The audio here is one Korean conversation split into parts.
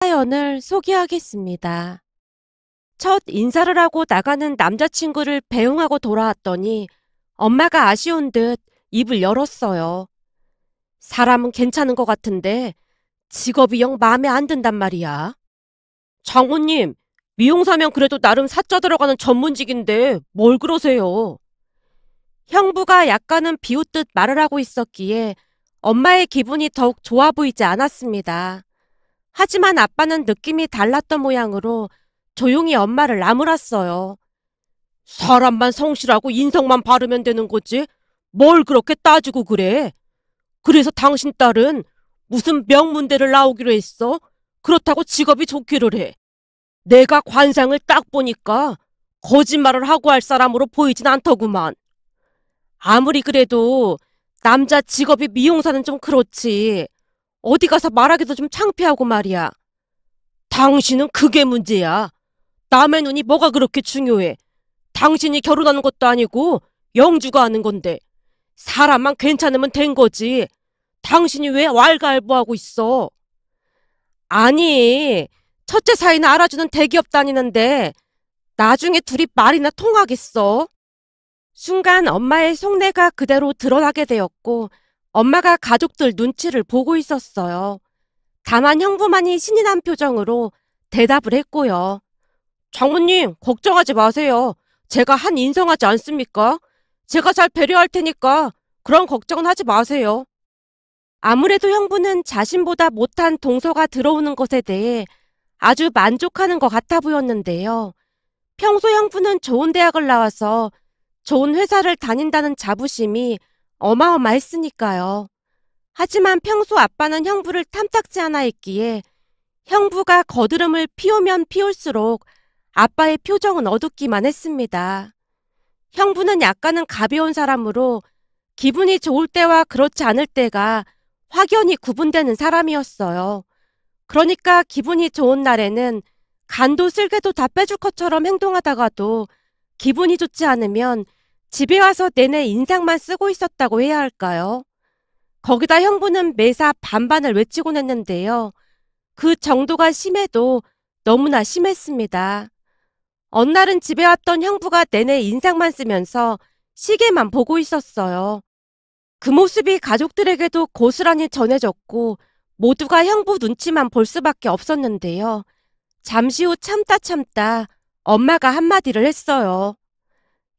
사연을 소개하겠습니다. 첫 인사를 하고 나가는 남자친구를 배웅하고 돌아왔더니 엄마가 아쉬운 듯 입을 열었어요. 사람은 괜찮은 것 같은데 직업이 영 마음에 안 든단 말이야. 장모님, 미용사면 그래도 나름 사자 들어가는 전문직인데 뭘 그러세요? 형부가 약간은 비웃듯 말을 하고 있었기에 엄마의 기분이 더욱 좋아 보이지 않았습니다. 하지만 아빠는 느낌이 달랐던 모양으로 조용히 엄마를 나무랐어요. 사람만 성실하고 인성만 바르면 되는 거지. 뭘 그렇게 따지고 그래? 그래서 당신 딸은 무슨 명문대를 나오기로 했어? 그렇다고 직업이 좋기를 해. 내가 관상을 딱 보니까 거짓말을 하고 할 사람으로 보이진 않더구만. 아무리 그래도 남자 직업이 미용사는 좀 그렇지. 어디 가서 말하기도 좀 창피하고 말이야. 당신은 그게 문제야. 남의 눈이 뭐가 그렇게 중요해. 당신이 결혼하는 것도 아니고 영주가 하는 건데 사람만 괜찮으면 된 거지. 당신이 왜 왈가왈부하고 있어? 아니, 첫째 사이는 알아주는 대기업 다니는데 나중에 둘이 말이나 통하겠어? 순간 엄마의 속내가 그대로 드러나게 되었고 엄마가 가족들 눈치를 보고 있었어요. 다만 형부만이 신이 난 표정으로 대답을 했고요. 장모님, 걱정하지 마세요. 제가 한 인성하지 않습니까? 제가 잘 배려할 테니까 그런 걱정은 하지 마세요. 아무래도 형부는 자신보다 못한 동서가 들어오는 것에 대해 아주 만족하는 것 같아 보였는데요. 평소 형부는 좋은 대학을 나와서 좋은 회사를 다닌다는 자부심이 어마어마했으니까요. 하지만 평소 아빠는 형부를 탐탁지 않아 했기에 형부가 거드름을 피우면 피울수록 아빠의 표정은 어둡기만 했습니다. 형부는 약간은 가벼운 사람으로 기분이 좋을 때와 그렇지 않을 때가 확연히 구분되는 사람이었어요. 그러니까 기분이 좋은 날에는 간도 쓸개도 다 빼줄 것처럼 행동하다가도 기분이 좋지 않으면 집에 와서 내내 인상만 쓰고 있었다고 해야 할까요? 거기다 형부는 매사 반반을 외치곤 했는데요. 그 정도가 심해도 너무나 심했습니다. 어느 날은 집에 왔던 형부가 내내 인상만 쓰면서 시계만 보고 있었어요. 그 모습이 가족들에게도 고스란히 전해졌고 모두가 형부 눈치만 볼 수밖에 없었는데요. 잠시 후 참다 엄마가 한마디를 했어요.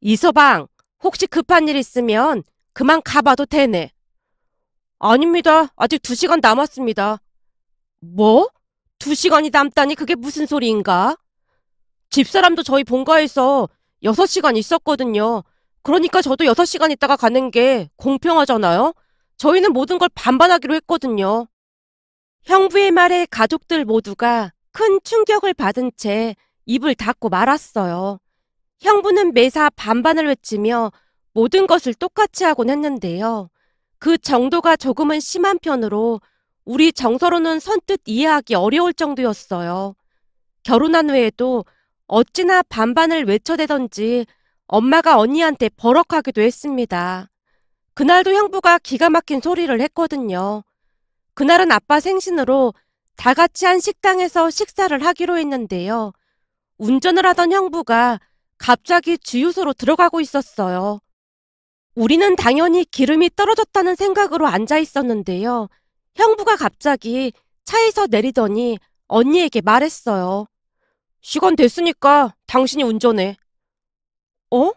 이서방, 혹시 급한 일 있으면 그만 가봐도 되네. 아닙니다. 아직 2시간 남았습니다. 뭐? 2시간이 남다니 그게 무슨 소리인가? 집사람도 저희 본가에서 6시간 있었거든요. 그러니까 저도 6시간 있다가 가는 게 공평하잖아요? 저희는 모든 걸 반반하기로 했거든요. 형부의 말에 가족들 모두가 큰 충격을 받은 채 입을 닫고 말았어요. 형부는 매사 반반을 외치며 모든 것을 똑같이 하곤 했는데요. 그 정도가 조금은 심한 편으로 우리 정서로는 선뜻 이해하기 어려울 정도였어요. 결혼한 후에도 어찌나 반반을 외쳐대던지 엄마가 언니한테 버럭하기도 했습니다. 그날도 형부가 기가 막힌 소리를 했거든요. 그날은 아빠 생신으로 다 같이 한 식당에서 식사를 하기로 했는데요. 운전을 하던 형부가 갑자기 주유소로 들어가고 있었어요. 우리는 당연히 기름이 떨어졌다는 생각으로 앉아 있었는데요. 형부가 갑자기 차에서 내리더니 언니에게 말했어요. 시간 됐으니까 당신이 운전해. 어?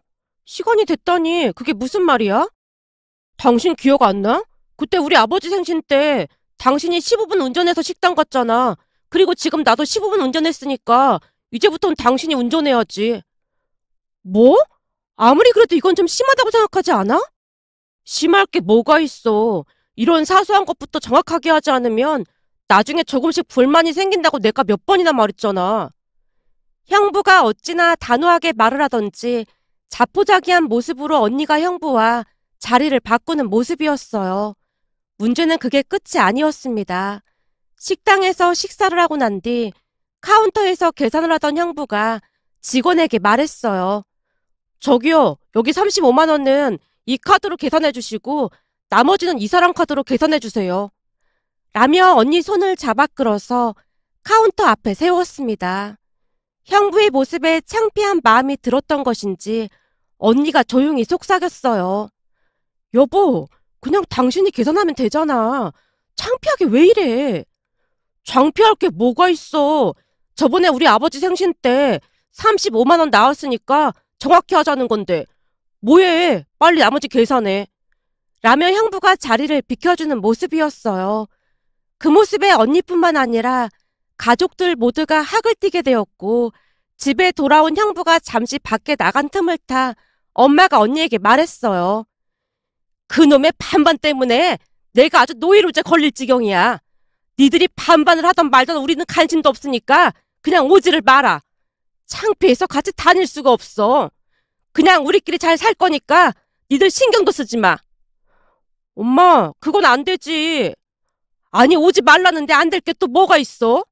시간이 됐다니 그게 무슨 말이야? 당신 기억 안 나? 그때 우리 아버지 생신 때 당신이 15분 운전해서 식당 갔잖아. 그리고 지금 나도 15분 운전했으니까 이제부턴 당신이 운전해야지. 뭐? 아무리 그래도 이건 좀 심하다고 생각하지 않아? 심할 게 뭐가 있어. 이런 사소한 것부터 정확하게 하지 않으면 나중에 조금씩 불만이 생긴다고 내가 몇 번이나 말했잖아. 형부가 어찌나 단호하게 말을 하던지 자포자기한 모습으로 언니가 형부와 자리를 바꾸는 모습이었어요. 문제는 그게 끝이 아니었습니다. 식당에서 식사를 하고 난 뒤 카운터에서 계산을 하던 형부가 직원에게 말했어요. 저기요, 여기 35만 원은 이 카드로 계산해 주시고 나머지는 이 사람 카드로 계산해 주세요. 라며 언니 손을 잡아 끌어서 카운터 앞에 세웠습니다. 형부의 모습에 창피한 마음이 들었던 것인지 언니가 조용히 속삭였어요. 여보, 그냥 당신이 계산하면 되잖아. 창피하게 왜 이래? 창피할 게 뭐가 있어. 저번에 우리 아버지 생신 때 35만 원 나왔으니까 정확히 하자는 건데. 뭐해? 빨리 나머지 계산해. 라며 형부가 자리를 비켜주는 모습이었어요. 그 모습에 언니뿐만 아니라 가족들 모두가 학을 띠게 되었고, 집에 돌아온 형부가 잠시 밖에 나간 틈을 타 엄마가 언니에게 말했어요. 그놈의 반반 때문에 내가 아주 노이로제 걸릴 지경이야. 니들이 반반을 하던 말던 우리는 관심도 없으니까 그냥 오지를 마라. 창피해서 같이 다닐 수가 없어. 그냥 우리끼리 잘 살 거니까 니들 신경도 쓰지 마. 엄마, 그건 안 되지. 아니, 오지 말라는데 안 될 게 또 뭐가 있어?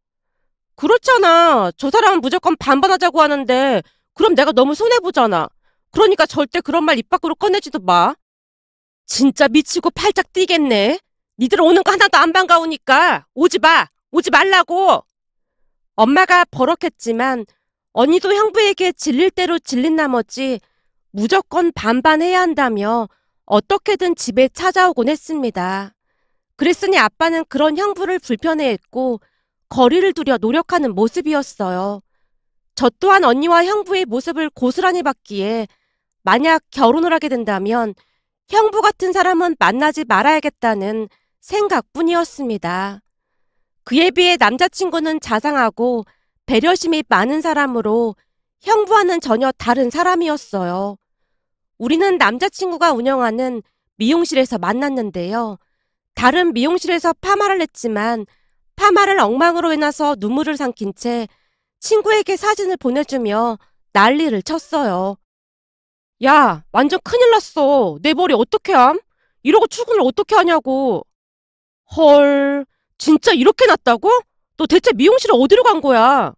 그렇잖아. 저 사람은 무조건 반반하자고 하는데 그럼 내가 너무 손해보잖아. 그러니까 절대 그런 말 입 밖으로 꺼내지도 마. 진짜 미치고 팔짝 뛰겠네. 니들 오는 거 하나도 안 반가우니까 오지 마. 오지 말라고. 엄마가 버럭했지만 언니도 형부에게 질릴 대로 질린 나머지 무조건 반반해야 한다며 어떻게든 집에 찾아오곤 했습니다. 그랬으니 아빠는 그런 형부를 불편해했고 거리를 두려 노력하는 모습이었어요. 저 또한 언니와 형부의 모습을 고스란히 봤기에 만약 결혼을 하게 된다면 형부 같은 사람은 만나지 말아야겠다는 생각뿐이었습니다. 그에 비해 남자친구는 자상하고 배려심이 많은 사람으로 형부와는 전혀 다른 사람이었어요. 우리는 남자친구가 운영하는 미용실에서 만났는데요. 다른 미용실에서 파마를 했지만 파마를 엉망으로 해놔서 눈물을 삼킨 채 친구에게 사진을 보내주며 난리를 쳤어요. 야, 완전 큰일 났어. 내 머리 어떻게 함? 이러고 출근을 어떻게 하냐고. 헐, 진짜 이렇게 났다고? 너 대체 미용실에 어디로 간 거야?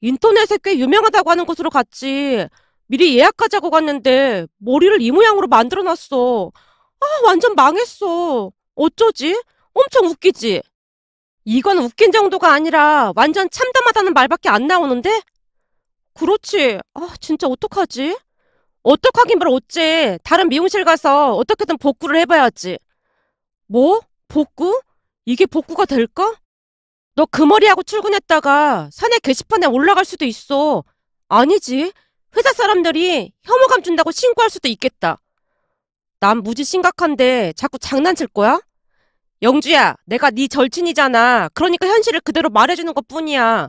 인터넷에 꽤 유명하다고 하는 곳으로 갔지. 미리 예약하자고 갔는데 머리를 이 모양으로 만들어놨어. 아, 완전 망했어. 어쩌지? 엄청 웃기지? 이건 웃긴 정도가 아니라 완전 참담하다는 말밖에 안 나오는데? 그렇지. 아, 진짜 어떡하지? 어떡하긴 뭘 어째. 다른 미용실 가서 어떻게든 복구를 해봐야지. 뭐? 복구? 이게 복구가 될까? 너 그 머리하고 출근했다가 사내 게시판에 올라갈 수도 있어. 아니지. 회사 사람들이 혐오감 준다고 신고할 수도 있겠다. 난 무지 심각한데 자꾸 장난칠 거야? 영주야, 내가 네 절친이잖아. 그러니까 현실을 그대로 말해주는 것뿐이야.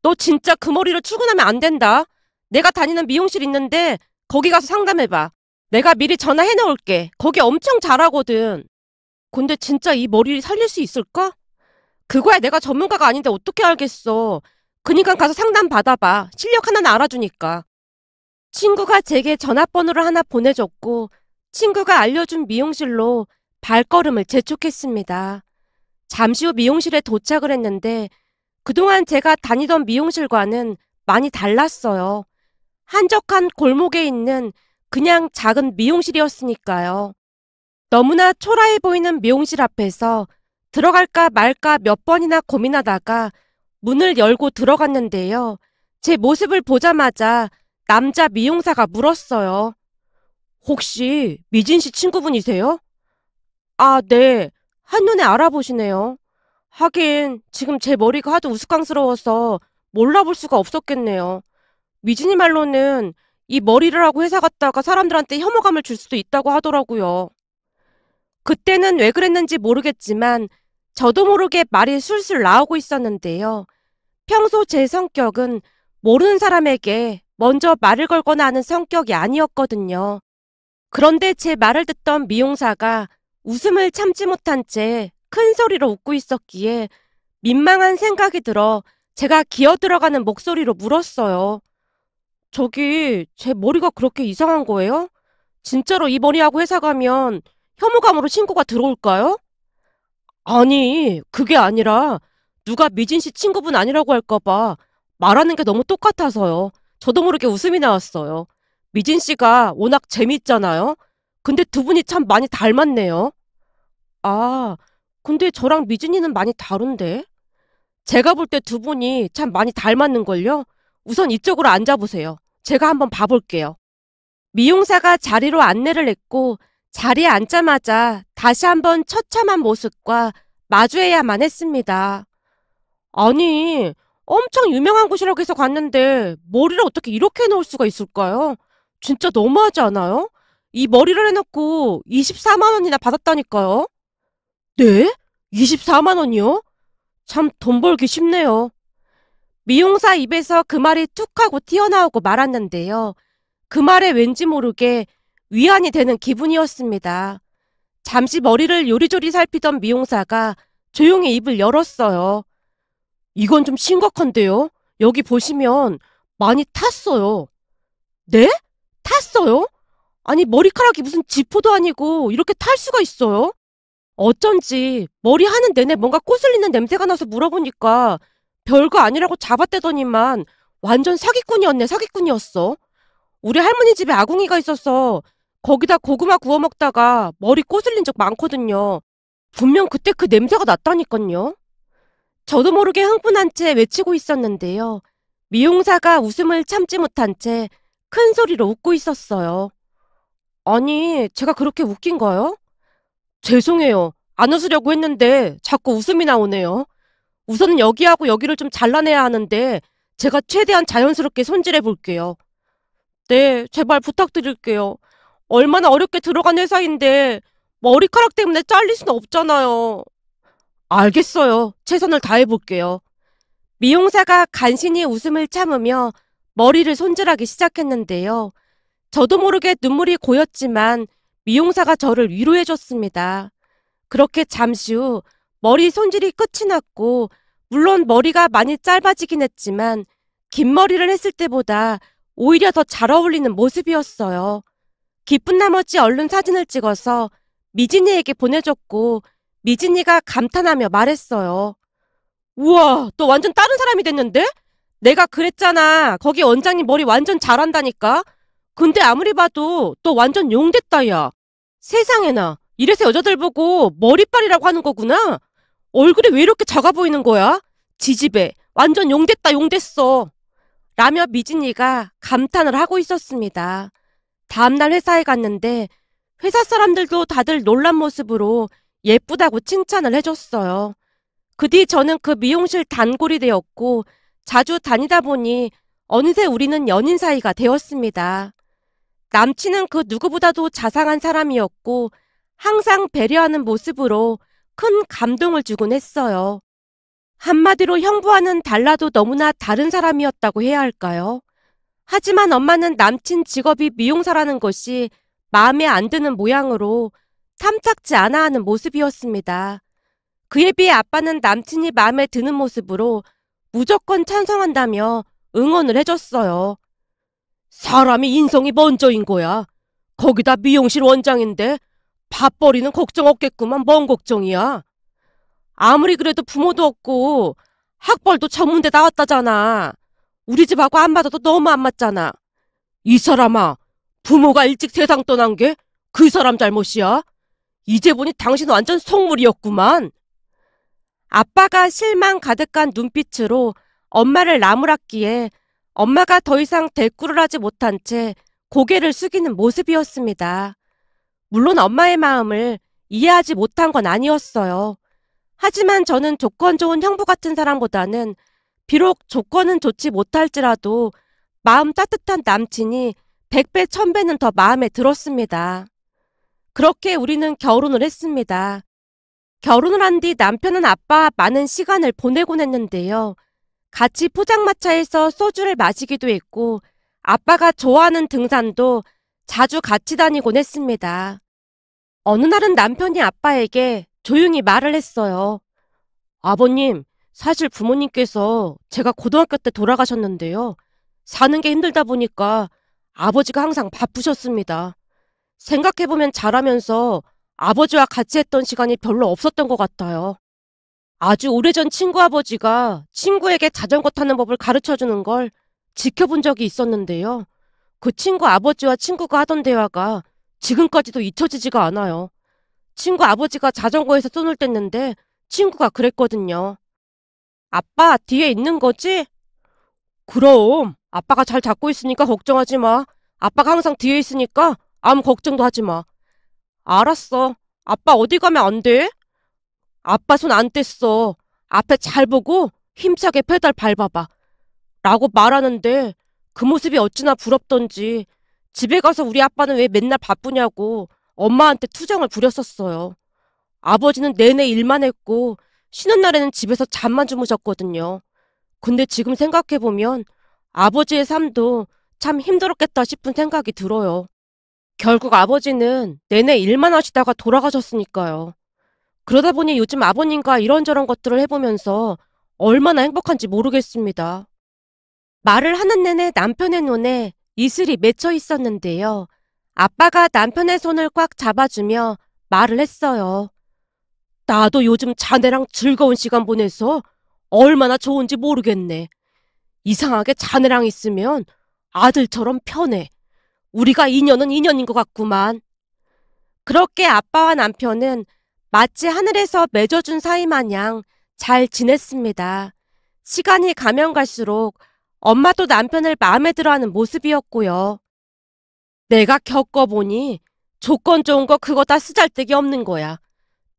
너 진짜 그 머리로 출근하면 안 된다. 내가 다니는 미용실 있는데 거기 가서 상담해봐. 내가 미리 전화해놓을게. 거기 엄청 잘하거든. 근데 진짜 이 머리를 살릴 수 있을까? 그거야 내가 전문가가 아닌데 어떻게 알겠어. 그니까 가서 상담 받아봐. 실력 하나는 알아주니까. 친구가 제게 전화번호를 하나 보내줬고 친구가 알려준 미용실로 발걸음을 재촉했습니다. 잠시 후 미용실에 도착을 했는데 그동안 제가 다니던 미용실과는 많이 달랐어요. 한적한 골목에 있는 그냥 작은 미용실이었으니까요. 너무나 초라해 보이는 미용실 앞에서 들어갈까 말까 몇 번이나 고민하다가 문을 열고 들어갔는데요. 제 모습을 보자마자 남자 미용사가 물었어요. 혹시 미진 씨 친구분이세요? 아, 네. 한눈에 알아보시네요. 하긴 지금 제 머리가 하도 우스꽝스러워서 몰라볼 수가 없었겠네요. 미진이 말로는 이 머리를 하고 회사 갔다가 사람들한테 혐오감을 줄 수도 있다고 하더라고요. 그때는 왜 그랬는지 모르겠지만 저도 모르게 말이 술술 나오고 있었는데요. 평소 제 성격은 모르는 사람에게 먼저 말을 걸거나 하는 성격이 아니었거든요. 그런데 제 말을 듣던 미용사가 웃음을 참지 못한 채 큰 소리로 웃고 있었기에 민망한 생각이 들어 제가 기어들어가는 목소리로 물었어요. 저기, 제 머리가 그렇게 이상한 거예요? 진짜로 이 머리하고 회사 가면 혐오감으로 신고가 들어올까요? 아니, 그게 아니라 누가 미진 씨 친구분 아니라고 할까봐 말하는 게 너무 똑같아서요. 저도 모르게 웃음이 나왔어요. 미진 씨가 워낙 재밌잖아요. 근데 두 분이 참 많이 닮았네요. 아, 근데 저랑 미진이는 많이 다른데? 제가 볼 때 두 분이 참 많이 닮았는걸요? 우선 이쪽으로 앉아보세요. 제가 한번 봐볼게요. 미용사가 자리로 안내를 했고 자리에 앉자마자 다시 한번 처참한 모습과 마주해야만 했습니다. 아니, 엄청 유명한 곳이라고 해서 갔는데 머리를 어떻게 이렇게 해놓을 수가 있을까요? 진짜 너무하지 않아요? 이 머리를 해놓고 24만 원이나 받았다니까요. 네? 24만 원이요? 참 돈 벌기 쉽네요. 미용사 입에서 그 말이 툭 하고 튀어나오고 말았는데요. 그 말에 왠지 모르게 위안이 되는 기분이었습니다. 잠시 머리를 요리조리 살피던 미용사가 조용히 입을 열었어요. 이건 좀 심각한데요. 여기 보시면 많이 탔어요. 네? 탔어요? 아니 머리카락이 무슨 지포도 아니고 이렇게 탈 수가 있어요? 어쩐지 머리 하는 내내 뭔가 꼬슬리는 냄새가 나서 물어보니까 별거 아니라고 잡아떼더니만 완전 사기꾼이었네, 사기꾼이었어. 우리 할머니 집에 아궁이가 있어서 거기다 고구마 구워 먹다가 머리 꼬슬린 적 많거든요. 분명 그때 그 냄새가 났다니깐요. 저도 모르게 흥분한 채 외치고 있었는데요. 미용사가 웃음을 참지 못한 채 큰 소리로 웃고 있었어요. 아니, 제가 그렇게 웃긴가요? 죄송해요. 안 웃으려고 했는데 자꾸 웃음이 나오네요. 우선은 여기하고 여기를 좀 잘라내야 하는데 제가 최대한 자연스럽게 손질해 볼게요. 네, 제발 부탁드릴게요. 얼마나 어렵게 들어간 회사인데 머리카락 때문에 잘릴 수는 없잖아요. 알겠어요. 최선을 다해볼게요. 미용사가 간신히 웃음을 참으며 머리를 손질하기 시작했는데요. 저도 모르게 눈물이 고였지만 미용사가 저를 위로해줬습니다. 그렇게 잠시 후 머리 손질이 끝이 났고 물론 머리가 많이 짧아지긴 했지만 긴 머리를 했을 때보다 오히려 더 잘 어울리는 모습이었어요. 기쁜 나머지 얼른 사진을 찍어서 미진이에게 보내줬고 미진이가 감탄하며 말했어요. 우와, 너 완전 다른 사람이 됐는데? 내가 그랬잖아. 거기 원장님 머리 완전 잘한다니까? 근데 아무리 봐도 너 완전 용 됐다, 야. 세상에나, 이래서 여자들 보고 머리빨이라고 하는 거구나? 얼굴이 왜 이렇게 작아 보이는 거야? 지지배, 완전 용 됐다, 용 됐어. 라며 미진이가 감탄을 하고 있었습니다. 다음날 회사에 갔는데 회사 사람들도 다들 놀란 모습으로 예쁘다고 칭찬을 해줬어요. 그 뒤 저는 그 미용실 단골이 되었고 자주 다니다 보니 어느새 우리는 연인 사이가 되었습니다. 남친은 그 누구보다도 자상한 사람이었고 항상 배려하는 모습으로 큰 감동을 주곤 했어요. 한마디로 형부와는 달라도 너무나 다른 사람이었다고 해야 할까요? 하지만 엄마는 남친 직업이 미용사라는 것이 마음에 안 드는 모양으로 탐탁지 않아 하는 모습이었습니다. 그에 비해 아빠는 남친이 마음에 드는 모습으로 무조건 찬성한다며 응원을 해줬어요. 사람이 인성이 먼저인 거야. 거기다 미용실 원장인데 밥벌이는 걱정 없겠구만. 뭔 걱정이야. 아무리 그래도 부모도 없고 학벌도 전문대 나왔다잖아. 우리 집하고 안 맞아도 너무 안 맞잖아. 이 사람아, 부모가 일찍 세상 떠난 게 그 사람 잘못이야? 이제 보니 당신 완전 속물이었구만. 아빠가 실망 가득한 눈빛으로 엄마를 나무랐기에 엄마가 더 이상 대꾸를 하지 못한 채 고개를 숙이는 모습이었습니다. 물론 엄마의 마음을 이해하지 못한 건 아니었어요. 하지만 저는 조건 좋은 형부 같은 사람보다는 비록 조건은 좋지 못할지라도 마음 따뜻한 남친이 100배, 1000배는 더 마음에 들었습니다. 그렇게 우리는 결혼을 했습니다. 결혼을 한 뒤 남편은 아빠와 많은 시간을 보내곤 했는데요. 같이 포장마차에서 소주를 마시기도 했고 아빠가 좋아하는 등산도 자주 같이 다니곤 했습니다. 어느 날은 남편이 아빠에게 조용히 말을 했어요. 아버님, 사실 부모님께서 제가 고등학교 때 돌아가셨는데요. 사는 게 힘들다 보니까 아버지가 항상 바쁘셨습니다. 생각해보면 자라면서 아버지와 같이 했던 시간이 별로 없었던 것 같아요. 아주 오래전 친구 아버지가 친구에게 자전거 타는 법을 가르쳐주는 걸 지켜본 적이 있었는데요. 그 친구 아버지와 친구가 하던 대화가 지금까지도 잊혀지지가 않아요. 친구 아버지가 자전거에서 손을 뗐는데 친구가 그랬거든요. 아빠 뒤에 있는 거지? 그럼 아빠가 잘 잡고 있으니까 걱정하지 마. 아빠가 항상 뒤에 있으니까 아무 걱정도 하지 마. 알았어. 아빠 어디 가면 안 돼? 아빠 손 안 뗐어. 앞에 잘 보고 힘차게 페달 밟아봐. 라고 말하는데 그 모습이 어찌나 부럽던지 집에 가서 우리 아빠는 왜 맨날 바쁘냐고 엄마한테 투정을 부렸었어요. 아버지는 내내 일만 했고 쉬는 날에는 집에서 잠만 주무셨거든요. 근데 지금 생각해보면 아버지의 삶도 참 힘들었겠다 싶은 생각이 들어요. 결국 아버지는 내내 일만 하시다가 돌아가셨으니까요. 그러다 보니 요즘 아버님과 이런저런 것들을 해보면서 얼마나 행복한지 모르겠습니다. 말을 하는 내내 남편의 눈에 이슬이 맺혀 있었는데요. 아빠가 남편의 손을 꽉 잡아주며 말을 했어요. 나도 요즘 자네랑 즐거운 시간 보내서 얼마나 좋은지 모르겠네. 이상하게 자네랑 있으면 아들처럼 편해. 우리가 인연은 인연인 것 같구만. 그렇게 아빠와 남편은 마치 하늘에서 맺어준 사이 마냥 잘 지냈습니다. 시간이 가면 갈수록 엄마도 남편을 마음에 들어하는 모습이었고요. 내가 겪어보니 조건 좋은 거 그거 다 쓰잘데기 없는 거야.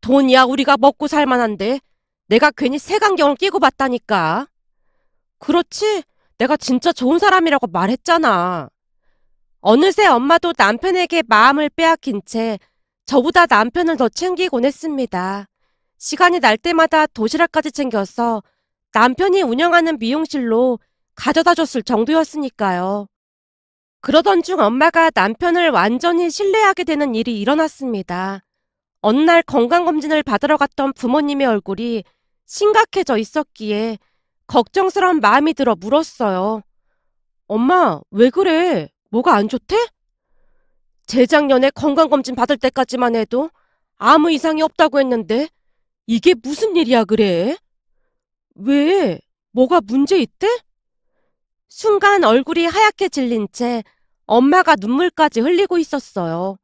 돈이야 우리가 먹고 살만한데 내가 괜히 색안경을 끼고 봤다니까. 그렇지? 내가 진짜 좋은 사람이라고 말했잖아. 어느새 엄마도 남편에게 마음을 빼앗긴 채 저보다 남편을 더 챙기곤 했습니다. 시간이 날 때마다 도시락까지 챙겨서 남편이 운영하는 미용실로 가져다 줬을 정도였으니까요. 그러던 중 엄마가 남편을 완전히 신뢰하게 되는 일이 일어났습니다. 어느 날 건강검진을 받으러 갔던 부모님의 얼굴이 심각해져 있었기에 걱정스러운 마음이 들어 물었어요. 엄마, 왜 그래? 뭐가 안 좋대? 재작년에 건강검진 받을 때까지만 해도 아무 이상이 없다고 했는데 이게 무슨 일이야 그래? 왜? 뭐가 문제 있대? 순간 얼굴이 하얗게 질린 채 엄마가 눈물까지 흘리고 있었어요.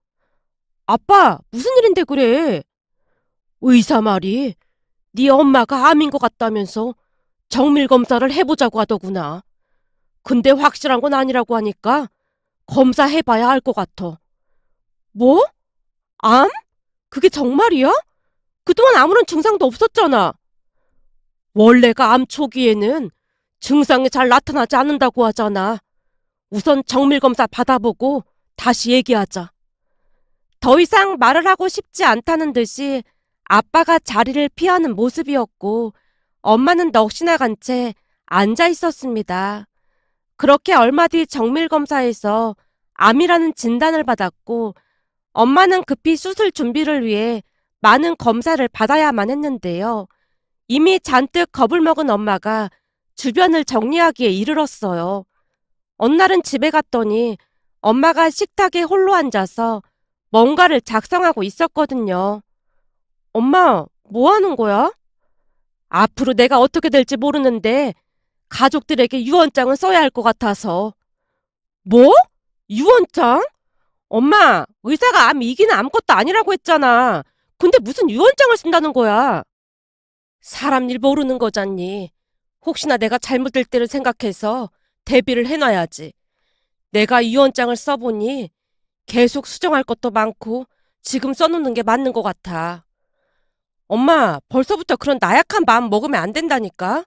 아빠, 무슨 일인데 그래? 의사 말이 네 엄마가 암인 것 같다면서 정밀 검사를 해보자고 하더구나. 근데 확실한 건 아니라고 하니까 검사해봐야 알 것 같아. 뭐? 암? 그게 정말이야? 그동안 아무런 증상도 없었잖아. 원래가 암 초기에는 증상이 잘 나타나지 않는다고 하잖아. 우선 정밀검사 받아보고 다시 얘기하자. 더 이상 말을 하고 싶지 않다는 듯이 아빠가 자리를 피하는 모습이었고 엄마는 넋이 나간 채 앉아 있었습니다. 그렇게 얼마 뒤 정밀검사에서 암이라는 진단을 받았고 엄마는 급히 수술 준비를 위해 많은 검사를 받아야만 했는데요. 이미 잔뜩 겁을 먹은 엄마가 주변을 정리하기에 이르렀어요. 어느 날은 집에 갔더니 엄마가 식탁에 홀로 앉아서 뭔가를 작성하고 있었거든요. 엄마, 뭐 하는 거야? 앞으로 내가 어떻게 될지 모르는데 가족들에게 유언장을 써야 할 것 같아서. 뭐? 유언장? 엄마, 의사가 암 이기는 아무것도 아니라고 했잖아. 근데 무슨 유언장을 쓴다는 거야? 사람 일 모르는 거잖니. 혹시나 내가 잘못될 때를 생각해서 대비를 해놔야지. 내가 유언장을 써보니 계속 수정할 것도 많고 지금 써놓는 게 맞는 것 같아. 엄마, 벌써부터 그런 나약한 마음 먹으면 안 된다니까?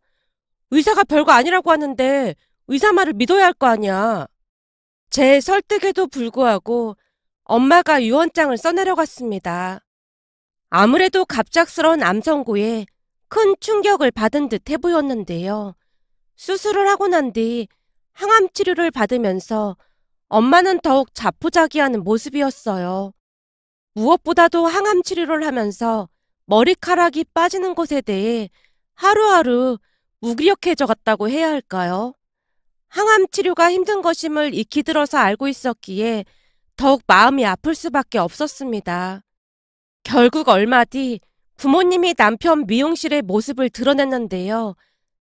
의사가 별거 아니라고 하는데 의사 말을 믿어야 할 거 아니야. 제 설득에도 불구하고 엄마가 유언장을 써내려갔습니다. 아무래도 갑작스러운 암 선고에 큰 충격을 받은 듯 해보였는데요. 수술을 하고 난 뒤 항암 치료를 받으면서 엄마는 더욱 자포자기하는 모습이었어요. 무엇보다도 항암 치료를 하면서 머리카락이 빠지는 것에 대해 하루하루 무기력해져 갔다고 해야 할까요? 항암 치료가 힘든 것임을 익히 들어서 알고 있었기에 더욱 마음이 아플 수밖에 없었습니다. 결국 얼마 뒤 부모님이 남편 미용실의 모습을 드러냈는데요.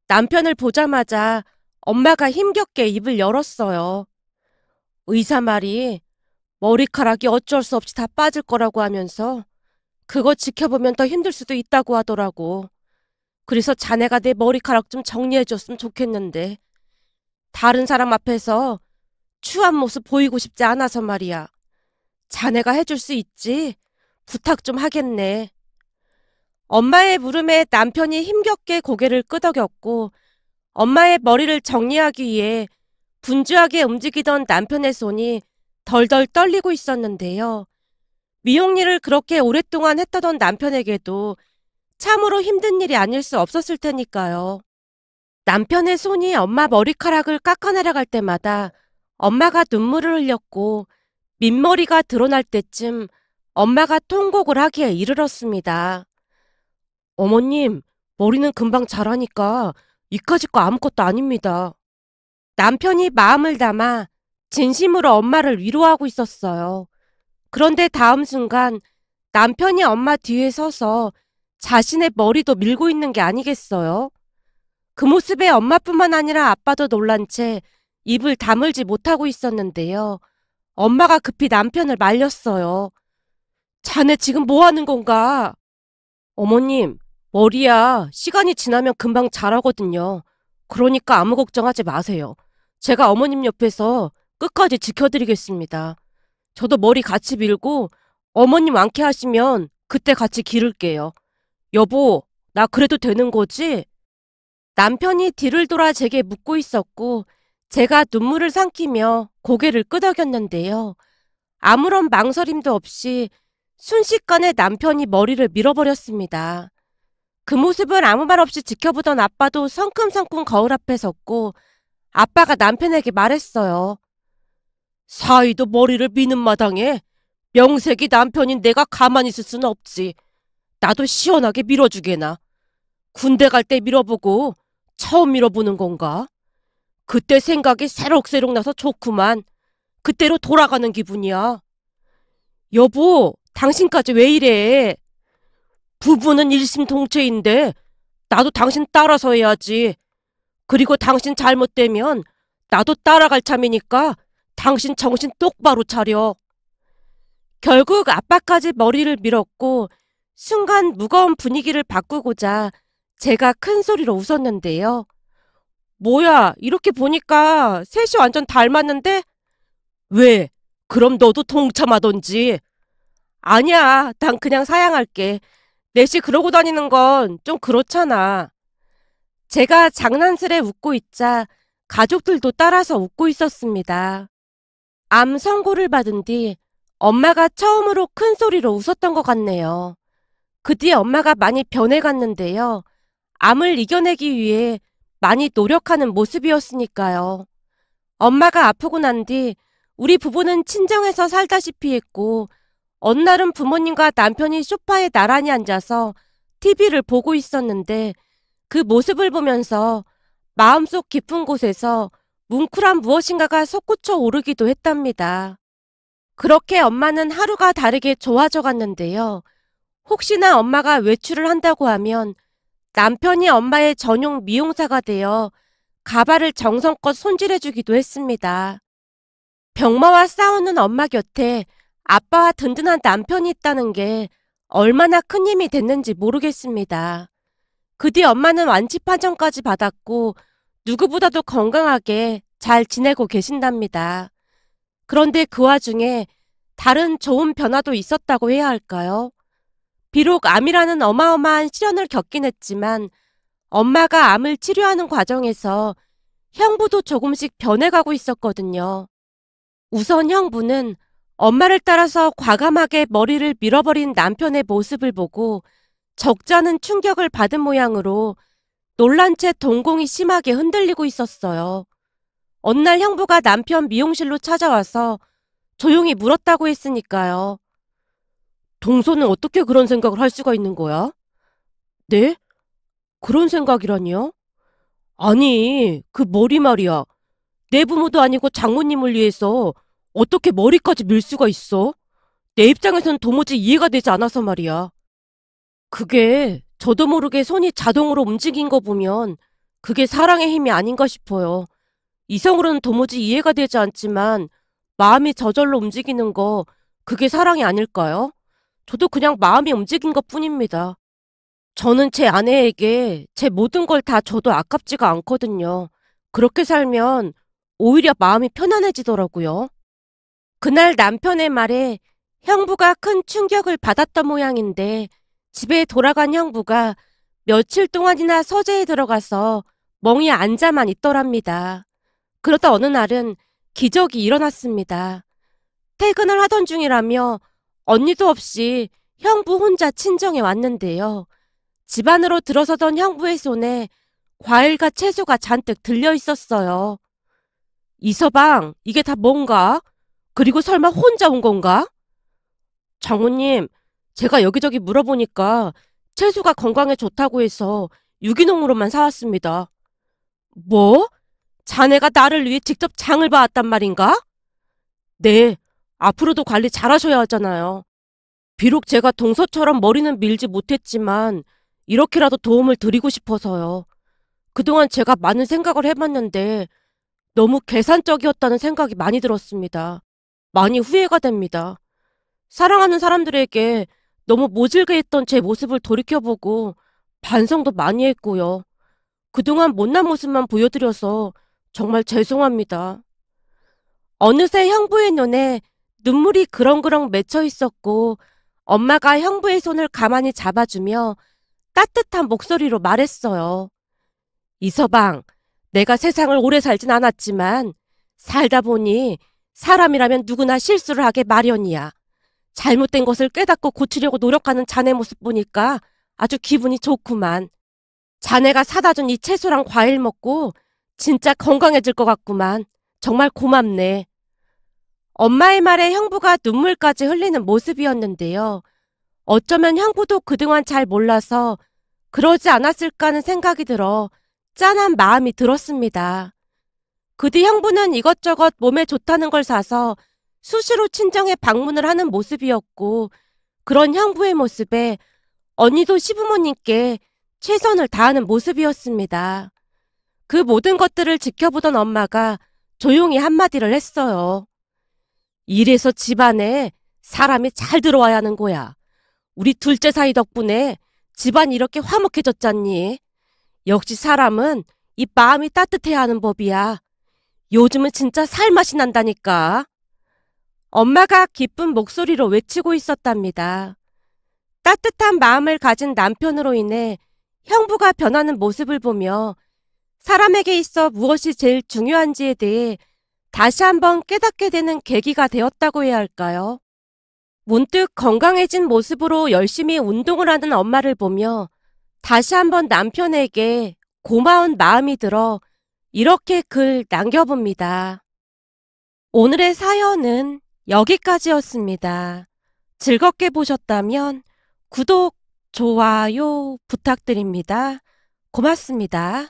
남편을 보자마자 엄마가 힘겹게 입을 열었어요. 의사 말이 머리카락이 어쩔 수 없이 다 빠질 거라고 하면서 그거 지켜보면 더 힘들 수도 있다고 하더라고. 그래서 자네가 내 머리카락 좀 정리해줬으면 좋겠는데 다른 사람 앞에서 추한 모습 보이고 싶지 않아서 말이야. 자네가 해줄 수 있지? 부탁 좀 하겠네. 엄마의 물음에 남편이 힘겹게 고개를 끄덕였고 엄마의 머리를 정리하기 위해 분주하게 움직이던 남편의 손이 덜덜 떨리고 있었는데요. 미용 일을 그렇게 오랫동안 했다던 남편에게도 참으로 힘든 일이 아닐 수 없었을 테니까요. 남편의 손이 엄마 머리카락을 깎아내려갈 때마다 엄마가 눈물을 흘렸고 민머리가 드러날 때쯤 엄마가 통곡을 하기에 이르렀습니다. 어머님, 머리는 금방 자라니까 이까짓 거 아무것도 아닙니다. 남편이 마음을 담아 진심으로 엄마를 위로하고 있었어요. 그런데 다음 순간 남편이 엄마 뒤에 서서 자신의 머리도 밀고 있는 게 아니겠어요? 그 모습에 엄마뿐만 아니라 아빠도 놀란 채 입을 다물지 못하고 있었는데요. 엄마가 급히 남편을 말렸어요. 자네 지금 뭐 하는 건가? 어머님, 머리야 시간이 지나면 금방 자라거든요. 그러니까 아무 걱정하지 마세요. 제가 어머님 옆에서 끝까지 지켜드리겠습니다. 저도 머리 같이 밀고 어머님 완쾌 하시면 그때 같이 기를게요. 여보, 나 그래도 되는 거지? 남편이 뒤를 돌아 제게 묻고 있었고 제가 눈물을 삼키며 고개를 끄덕였는데요. 아무런 망설임도 없이 순식간에 남편이 머리를 밀어버렸습니다. 그 모습을 아무 말 없이 지켜보던 아빠도 성큼성큼 거울 앞에 섰고 아빠가 남편에게 말했어요. 사위도 머리를 미는 마당에 명색이 남편인 내가 가만히 있을 수는 없지. 나도 시원하게 밀어주게나. 군대 갈 때 밀어보고 처음 밀어보는 건가? 그때 생각이 새록새록 나서 좋구만. 그때로 돌아가는 기분이야. 여보, 당신까지 왜 이래? 부부는 일심동체인데 나도 당신 따라서 해야지. 그리고 당신 잘못되면 나도 따라갈 참이니까 당신 정신 똑바로 차려. 결국 아빠까지 머리를 밀었고 순간 무거운 분위기를 바꾸고자 제가 큰 소리로 웃었는데요. 뭐야, 이렇게 보니까 셋이 완전 닮았는데? 왜? 그럼 너도 동참하던지. 아니야, 난 그냥 사양할게. 넷이 그러고 다니는 건 좀 그렇잖아. 제가 장난스레 웃고 있자 가족들도 따라서 웃고 있었습니다. 암 선고를 받은 뒤 엄마가 처음으로 큰 소리로 웃었던 것 같네요. 그 뒤에 엄마가 많이 변해갔는데요. 암을 이겨내기 위해 많이 노력하는 모습이었으니까요. 엄마가 아프고 난 뒤 우리 부부는 친정에서 살다시피 했고 어느 날은 부모님과 남편이 소파에 나란히 앉아서 TV를 보고 있었는데 그 모습을 보면서 마음속 깊은 곳에서 뭉클한 무엇인가가 솟구쳐 오르기도 했답니다. 그렇게 엄마는 하루가 다르게 좋아져 갔는데요. 혹시나 엄마가 외출을 한다고 하면 남편이 엄마의 전용 미용사가 되어 가발을 정성껏 손질해주기도 했습니다. 병마와 싸우는 엄마 곁에 아빠와 든든한 남편이 있다는 게 얼마나 큰 힘이 됐는지 모르겠습니다. 그 뒤 엄마는 완치 판정까지 받았고 누구보다도 건강하게 잘 지내고 계신답니다. 그런데 그 와중에 다른 좋은 변화도 있었다고 해야 할까요? 비록 암이라는 어마어마한 시련을 겪긴 했지만 엄마가 암을 치료하는 과정에서 형부도 조금씩 변해가고 있었거든요. 우선 형부는 엄마를 따라서 과감하게 머리를 밀어버린 남편의 모습을 보고 적지 않은 충격을 받은 모양으로 놀란 채 동공이 심하게 흔들리고 있었어요. 어느 날 형부가 남편 미용실로 찾아와서 조용히 물었다고 했으니까요. 동서는 어떻게 그런 생각을 할 수가 있는 거야? 네? 그런 생각이라니요? 아니, 그 머리 말이야. 내 부모도 아니고 장모님을 위해서 어떻게 머리까지 밀 수가 있어? 내 입장에선 도무지 이해가 되지 않아서 말이야. 그게 저도 모르게 손이 자동으로 움직인 거 보면 그게 사랑의 힘이 아닌가 싶어요. 이성으로는 도무지 이해가 되지 않지만 마음이 저절로 움직이는 거 그게 사랑이 아닐까요? 저도 그냥 마음이 움직인 것 뿐입니다. 저는 제 아내에게 제 모든 걸 다 줘도 아깝지가 않거든요. 그렇게 살면 오히려 마음이 편안해지더라고요. 그날 남편의 말에 형부가 큰 충격을 받았던 모양인데 집에 돌아간 형부가 며칠 동안이나 서재에 들어가서 멍이 앉아만 있더랍니다. 그러다 어느 날은 기적이 일어났습니다. 퇴근을 하던 중이라며 언니도 없이 형부 혼자 친정에 왔는데요. 집 안으로 들어서던 형부의 손에 과일과 채소가 잔뜩 들려 있었어요. 이서방, 이게 다 뭔가? 그리고 설마 혼자 온 건가? 장모님, 제가 여기저기 물어보니까 채소가 건강에 좋다고 해서 유기농으로만 사왔습니다. 뭐? 자네가 나를 위해 직접 장을 봐왔단 말인가? 네, 앞으로도 관리 잘하셔야 하잖아요. 비록 제가 동서처럼 머리는 밀지 못했지만 이렇게라도 도움을 드리고 싶어서요. 그동안 제가 많은 생각을 해봤는데 너무 계산적이었다는 생각이 많이 들었습니다. 많이 후회가 됩니다. 사랑하는 사람들에게 너무 모질게 했던 제 모습을 돌이켜보고 반성도 많이 했고요. 그동안 못난 모습만 보여드려서 정말 죄송합니다. 어느새 형부의 눈에 눈물이 그렁그렁 맺혀 있었고 엄마가 형부의 손을 가만히 잡아주며 따뜻한 목소리로 말했어요. 이서방, 내가 세상을 오래 살진 않았지만 살다 보니 사람이라면 누구나 실수를 하게 마련이야. 잘못된 것을 깨닫고 고치려고 노력하는 자네 모습 보니까 아주 기분이 좋구만. 자네가 사다 준 이 채소랑 과일 먹고 진짜 건강해질 것 같구만. 정말 고맙네. 엄마의 말에 형부가 눈물까지 흘리는 모습이었는데요. 어쩌면 형부도 그동안 잘 몰라서 그러지 않았을까 하는 생각이 들어 짠한 마음이 들었습니다. 그 뒤 형부는 이것저것 몸에 좋다는 걸 사서 수시로 친정에 방문을 하는 모습이었고 그런 형부의 모습에 언니도 시부모님께 최선을 다하는 모습이었습니다. 그 모든 것들을 지켜보던 엄마가 조용히 한마디를 했어요. 이래서 집안에 사람이 잘 들어와야 하는 거야. 우리 둘째 사이 덕분에 집안이 이렇게 화목해졌잖니. 역시 사람은 이 마음이 따뜻해야 하는 법이야. 요즘은 진짜 살맛이 난다니까. 엄마가 기쁜 목소리로 외치고 있었답니다. 따뜻한 마음을 가진 남편으로 인해 형부가 변하는 모습을 보며 사람에게 있어 무엇이 제일 중요한지에 대해 다시 한번 깨닫게 되는 계기가 되었다고 해야 할까요? 문득 건강해진 모습으로 열심히 운동을 하는 엄마를 보며 다시 한번 남편에게 고마운 마음이 들어 이렇게 글 남겨봅니다. 오늘의 사연은 여기까지였습니다. 즐겁게 보셨다면 구독, 좋아요 부탁드립니다. 고맙습니다.